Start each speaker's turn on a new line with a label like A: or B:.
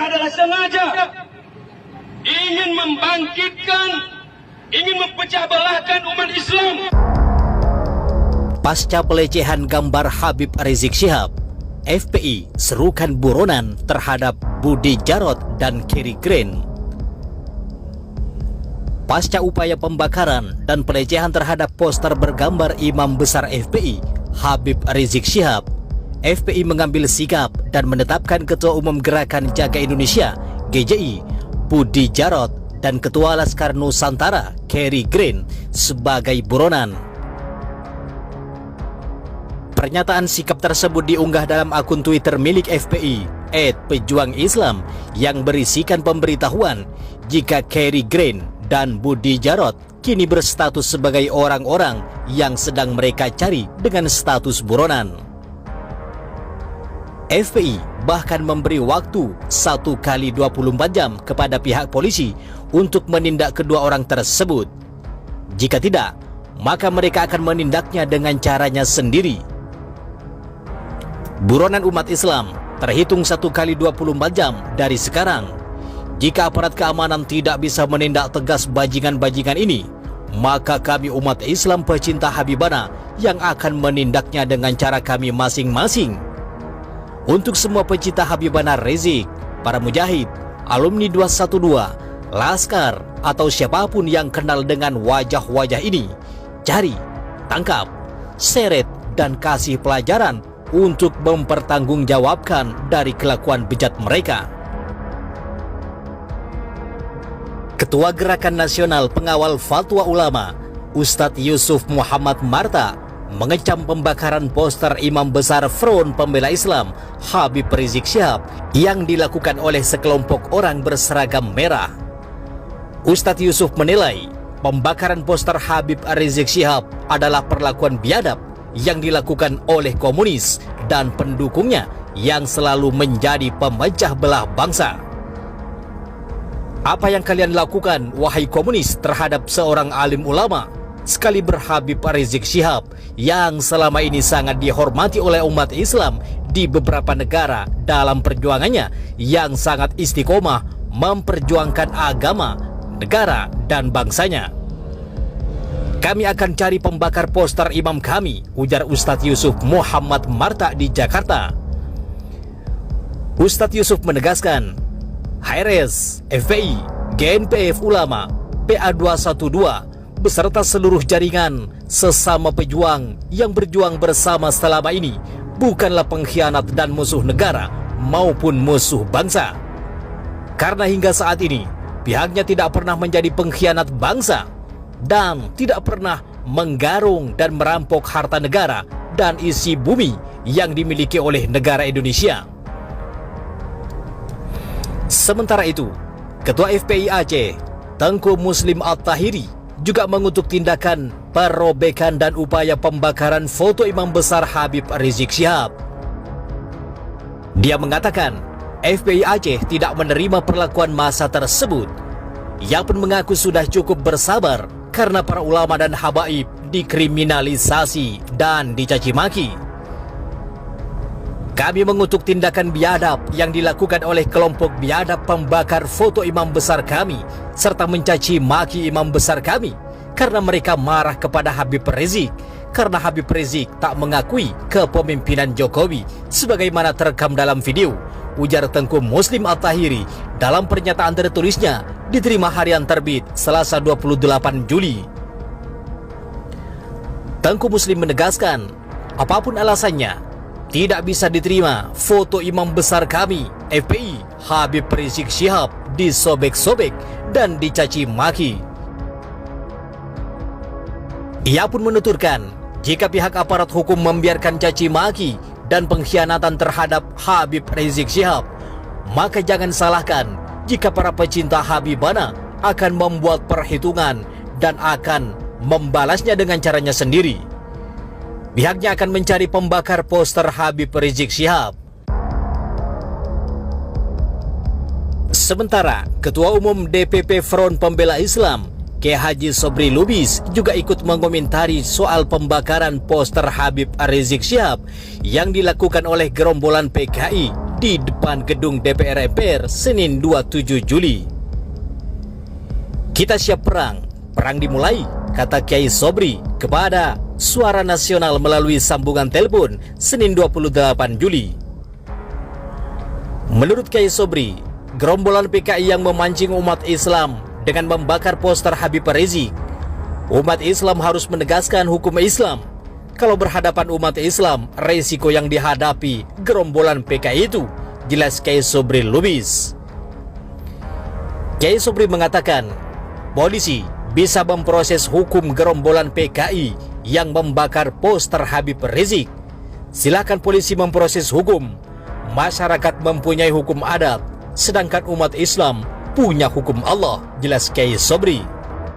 A: adalah sengaja ingin membangkitkan, ingin mempecah belahkan umat Islam.
B: Pasca pelecehan gambar Habib Rizik Syihab, FPI serukan buronan terhadap Budi Jarot dan Kerry Green. Pasca upaya pembakaran dan pelecehan terhadap poster bergambar Imam Besar FPI, Habib Rizik Syihab, FPI mengambil sikap dan menetapkan Ketua Umum Gerakan Jaga Indonesia (GJI) Budi Jarot dan Ketua Laskar Nusantara Kerry Green sebagai buronan. Pernyataan sikap tersebut diunggah dalam akun Twitter milik FPI @pejuangislam yang berisikan pemberitahuan jika Kerry Green dan Budi Jarot kini berstatus sebagai orang-orang yang sedang mereka cari dengan status buronan. FPI bahkan memberi waktu 1 kali 24 jam kepada pihak polisi untuk menindak kedua orang tersebut. Jika tidak, maka mereka akan menindaknya dengan caranya sendiri. Buronan umat Islam terhitung 1 kali 24 jam dari sekarang. Jika aparat keamanan tidak bisa menindak tegas bajingan-bajingan ini, maka kami umat Islam pecinta Habibana yang akan menindaknya dengan cara kami masing-masing. Untuk semua pecinta Habibana Rizik, para mujahid, alumni 212, Laskar, atau siapapun yang kenal dengan wajah-wajah ini, cari, tangkap, seret, dan kasih pelajaran untuk mempertanggungjawabkan dari kelakuan bejat mereka. Ketua Gerakan Nasional Pengawal Fatwa Ulama, Ustadz Yusuf Muhammad Marta, mengecam pembakaran poster Imam Besar Front Pembela Islam Habib Rizik Syihab yang dilakukan oleh sekelompok orang berseragam merah. Ustadz Yusuf menilai pembakaran poster Habib Rizik Syihab adalah perlakuan biadab yang dilakukan oleh komunis dan pendukungnya yang selalu menjadi pemecah belah bangsa. Apa yang kalian lakukan, wahai komunis, terhadap seorang alim ulama sekaliber Habib Rizik Syihab yang selama ini sangat dihormati oleh umat Islam di beberapa negara dalam perjuangannya yang sangat istiqomah memperjuangkan agama, negara, dan bangsanya? Kami akan cari pembakar poster imam kami, ujar Ustadz Yusuf Muhammad Marta di Jakarta. Ustadz Yusuf menegaskan, HRS, FPI, GNPF Ulama, PA212, beserta seluruh jaringan sesama pejuang yang berjuang bersama selama ini bukanlah pengkhianat dan musuh negara maupun musuh bangsa. Karena hingga saat ini, pihaknya tidak pernah menjadi pengkhianat bangsa dan tidak pernah menggarung dan merampok harta negara dan isi bumi yang dimiliki oleh negara Indonesia. Sementara itu, Ketua FPI Aceh, Tengku Muslim At-Tahiri, juga mengutuk tindakan perobekan dan upaya pembakaran foto Imam Besar Habib Rizik Syihab. Dia mengatakan, FPI Aceh tidak menerima perlakuan massa tersebut. Ia pun mengaku sudah cukup bersabar karena para ulama dan habaib dikriminalisasi dan dicaci maki. Kami mengutuk tindakan biadab yang dilakukan oleh kelompok biadab pembakar foto imam besar kami serta mencaci maki imam besar kami karena mereka marah kepada Habib Rizik karena Habib Rizik tak mengakui kepemimpinan Jokowi sebagaimana terekam dalam video, ujar Tengku Muslim At-Tahiri dalam pernyataan tertulisnya diterima harian terbit Selasa 28 Juli. Tengku Muslim menegaskan, apapun alasannya, tidak bisa diterima foto imam besar kami, FPI, Habib Rizik Syihab, disobek-sobek dan dicaci maki. Ia pun menuturkan, jika pihak aparat hukum membiarkan caci maki dan pengkhianatan terhadap Habib Rizik Syihab, maka jangan salahkan jika para pecinta Habibana akan membuat perhitungan dan akan membalasnya dengan caranya sendiri. Pihaknya akan mencari pembakar poster Habib Rizik Syihab. Sementara, Ketua Umum DPP Front Pembela Islam, Kiai Haji Sobri Lubis, juga ikut mengomentari soal pembakaran poster Habib Rizik Syihab yang dilakukan oleh gerombolan PKI di depan gedung DPR MPR Senin 27 Juli. Kita siap perang, perang dimulai, kata Kiai Sobri kepada Suara Nasional melalui sambungan telepon Senin 28 Juli. Menurut Kiai Sobri, gerombolan PKI yang memancing umat Islam dengan membakar poster Habib Rizik, umat Islam harus menegaskan hukum Islam. Kalau berhadapan umat Islam, resiko yang dihadapi gerombolan PKI itu, jelas Kiai Sobri Lubis. Kiai Sobri mengatakan, polisi bisa memproses hukum gerombolan PKI yang membakar poster Habib Rizik. Silakan polisi memproses hukum. Masyarakat mempunyai hukum adat, sedangkan umat Islam punya hukum Allah, jelas Kiai Sobri.